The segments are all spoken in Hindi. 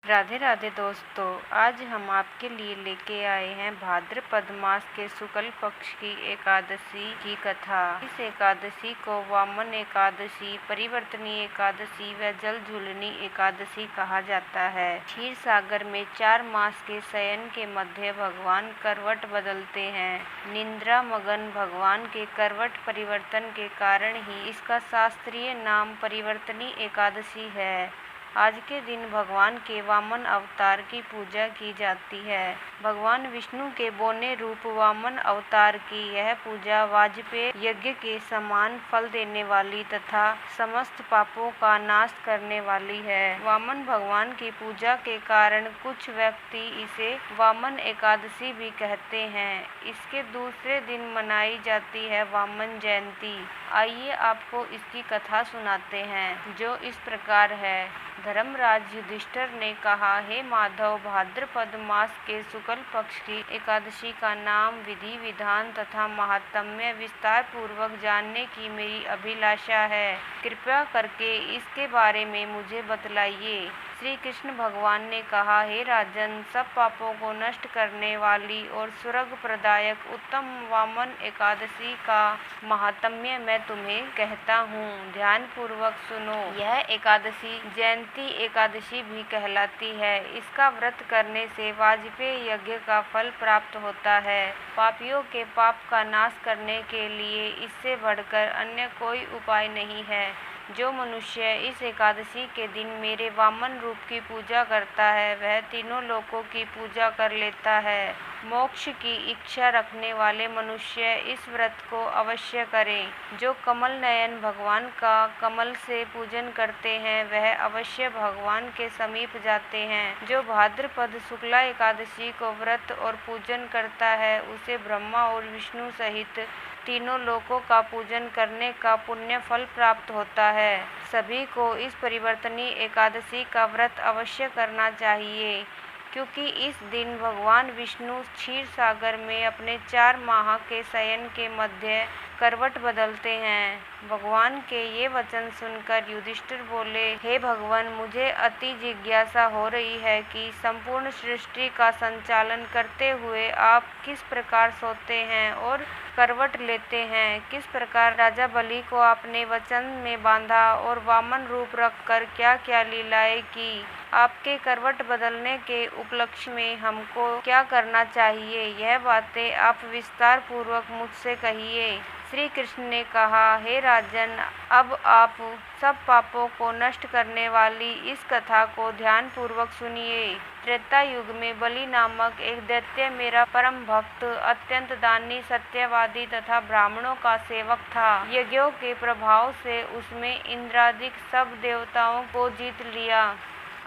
राधे राधे दोस्तों, आज हम आपके लिए लेके आए हैं भाद्रपद मास के शुक्ल पक्ष की एकादशी की कथा। इस एकादशी को वामन एकादशी, परिवर्तनी एकादशी व जल झूलनी एकादशी कहा जाता है। क्षीर सागर में 4 मास के शयन के मध्य भगवान करवट बदलते हैं। निद्रा मगन भगवान के करवट परिवर्तन के कारण ही इसका शास्त्रीय नाम परिवर्तनी एकादशी है। आज के दिन भगवान के वामन अवतार की पूजा की जाती है। भगवान विष्णु के बोने रूप वामन अवतार की यह पूजा वाजपेय यज्ञ के समान फल देने वाली तथा समस्त पापों का नाश करने वाली है। वामन भगवान की पूजा के कारण कुछ व्यक्ति इसे वामन एकादशी भी कहते हैं। इसके दूसरे दिन मनाई जाती है वामन जयंती। आइए आपको इसकी कथा सुनाते हैं, जो इस प्रकार है। धर्मराज युधिष्ठिर ने कहा, हे माधव, भाद्रपद मास के शुक्ल पक्ष की एकादशी का नाम, विधि विधान तथा महात्म्य विस्तार पूर्वक जानने की मेरी अभिलाषा है। कृपया करके इसके बारे में मुझे बतलाइए। श्री कृष्ण भगवान ने कहा, हे राजन, सब पापों को नष्ट करने वाली और स्वर्ग प्रदायक उत्तम वामन एकादशी का महात्म्य मैं तुम्हें कहता हूँ। ध्यान पूर्वक सुनो। यह एकादशी जयंती एकादशी भी कहलाती है। इसका व्रत करने से वाजपेय यज्ञ का फल प्राप्त होता है। पापियों के पाप का नाश करने के लिए इससे बढ़कर अन्य कोई उपाय नहीं है। जो मनुष्य इस एकादशी के दिन मेरे वामन रूप की पूजा करता है, वह तीनों लोकों की पूजा कर लेता है। मोक्ष की इच्छा रखने वाले मनुष्य इस व्रत को अवश्य करें। जो कमल नयन भगवान का कमल से पूजन करते हैं, वह अवश्य भगवान के समीप जाते हैं। जो भाद्रपद शुक्ला एकादशी को व्रत और पूजन करता है, उसे ब्रह्मा और विष्णु सहित तीनों लोकों का पूजन करने का पुण्य फल प्राप्त होता है। सभी को इस परिवर्तनी एकादशी का व्रत अवश्य करना चाहिए, क्योंकि इस दिन भगवान विष्णु क्षीर सागर में अपने 4 माह के शयन के मध्य करवट बदलते हैं। भगवान के ये वचन सुनकर युधिष्ठिर बोले, हे भगवान, मुझे अति जिज्ञासा हो रही है कि संपूर्ण सृष्टि का संचालन करते हुए आप किस प्रकार सोते हैं और करवट लेते हैं। किस प्रकार राजा बलि को आपने वचन में बांधा और वामन रूप रखकर क्या क्या लीलाएं की। आपके करवट बदलने के उपलक्ष्य में हमको क्या करना चाहिए, यह बातें आप विस्तार पूर्वक मुझसे कहिए। श्री कृष्ण ने कहा, हे राजन, अब आप सब पापों को नष्ट करने वाली इस कथा को ध्यान पूर्वक सुनिए। त्रेता युग में बलि नामक एक दैत्य मेरा परम भक्त, अत्यंत दानी, सत्यवादी तथा ब्राह्मणों का सेवक था। यज्ञों के प्रभाव से उसमें इंद्रादिक सब देवताओं को जीत लिया।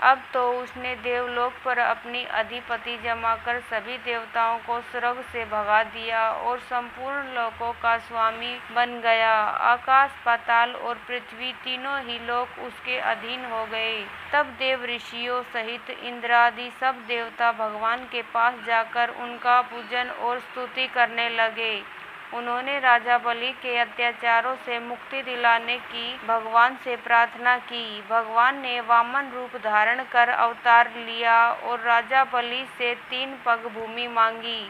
अब तो उसने देवलोक पर अपनी अधिपति जमाकर सभी देवताओं को स्वर्ग से भगा दिया और संपूर्ण लोकों का स्वामी बन गया। आकाश, पाताल और पृथ्वी तीनों ही लोक उसके अधीन हो गए। तब देव ऋषियों सहित इंद्रादि सब देवता भगवान के पास जाकर उनका पूजन और स्तुति करने लगे। उन्होंने राजा बलि के अत्याचारों से मुक्ति दिलाने की भगवान से प्रार्थना की। भगवान ने वामन रूप धारण कर अवतार लिया और राजा बलि से 3 पग भूमि मांगी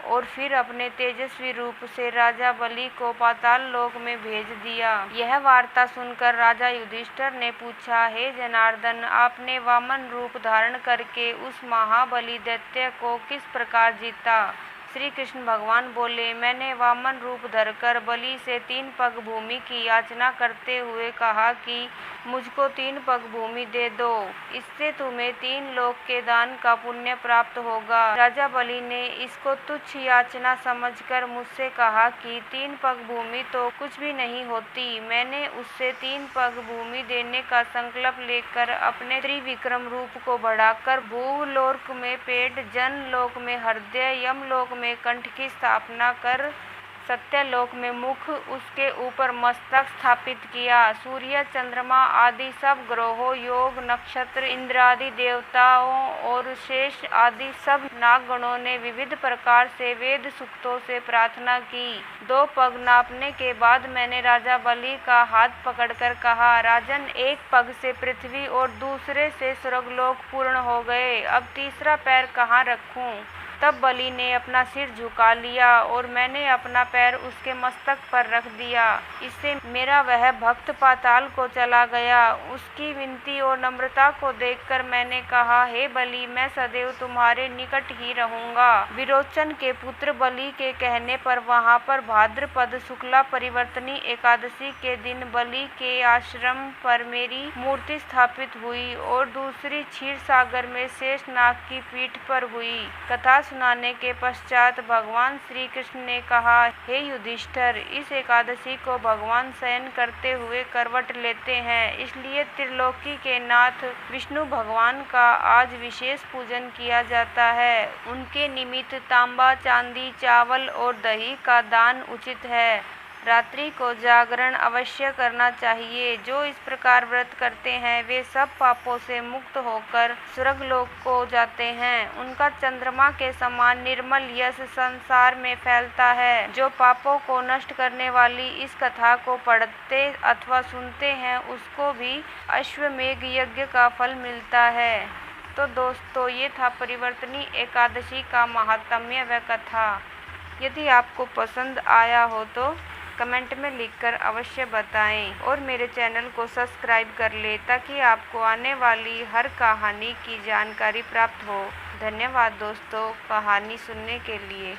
और फिर अपने तेजस्वी रूप से राजा बलि को पाताल लोक में भेज दिया। यह वार्ता सुनकर राजा युधिष्ठिर ने पूछा, हे जनार्दन, आपने वामन रूप धारण करके उस महाबली दैत्य को किस प्रकार जीता। श्री कृष्ण भगवान बोले, मैंने वामन रूप धरकर बलि से 3 पग भूमि की याचना करते हुए कहा कि मुझको 3 पग भूमि दे दो, इससे तुम्हें 3 लोक के दान का पुण्य प्राप्त होगा। राजा बलि ने इसको तुच्छ याचना समझकर मुझसे कहा कि 3 पग भूमि तो कुछ भी नहीं होती। मैंने उससे 3 पग भूमि देने का संकल्प लेकर अपने त्रिविक्रम रूप को बढ़ाकर भूलोक में पेट, जनलोक में हृदय, यमलोक में कंठ की स्थापना कर सत्यलोक में मुख, उसके ऊपर मस्तक स्थापित किया। सूर्य, चंद्रमा आदि सब ग्रहों, योग, नक्षत्र, इंद्र आदि देवताओं और शेष आदि सब नागगणों ने विविध प्रकार से वेद सूक्तों से प्रार्थना की। 2 पग नापने के बाद मैंने राजा बलि का हाथ पकड़कर कहा, राजन, एक पग से पृथ्वी और दूसरे से स्वर्गलोक पूर्ण हो गए, अब तीसरा पैर कहाँ रखूं? तब बलि ने अपना सिर झुका लिया और मैंने अपना पैर उसके मस्तक पर रख दिया। इससे मेरा वह भक्त पाताल को चला गया। उसकी विनती और नम्रता को देखकर मैंने कहा, हे बलि, मैं सदैव तुम्हारे निकट ही रहूंगा। विरोचन के पुत्र बलि के कहने पर वहां पर भाद्रपद शुक्ला परिवर्तनी एकादशी के दिन बलि के आश्रम पर मेरी मूर्ति स्थापित हुई और दूसरी क्षीर सागर में शेषनाग की पीठ पर हुई। कथा सुनाने के पश्चात भगवान श्री कृष्ण ने कहा, हे युधिष्ठिर, इस एकादशी को भगवान शयन करते हुए करवट लेते हैं, इसलिए त्रिलोकी के नाथ विष्णु भगवान का आज विशेष पूजन किया जाता है। उनके निमित्त तांबा, चांदी, चावल और दही का दान उचित है। रात्रि को जागरण अवश्य करना चाहिए। जो इस प्रकार व्रत करते हैं वे सब पापों से मुक्त होकर स्वर्गलोक को जाते हैं। उनका चंद्रमा के समान निर्मल यश संसार में फैलता है। जो पापों को नष्ट करने वाली इस कथा को पढ़ते अथवा सुनते हैं उसको भी अश्वमेघ यज्ञ का फल मिलता है। तो दोस्तों, ये था परिवर्तनी एकादशी का महात्म्य व कथा। यदि आपको पसंद आया हो तो कमेंट में लिखकर अवश्य बताएं और मेरे चैनल को सब्सक्राइब कर लें ताकि आपको आने वाली हर कहानी की जानकारी प्राप्त हो। धन्यवाद दोस्तों, कहानी सुनने के लिए।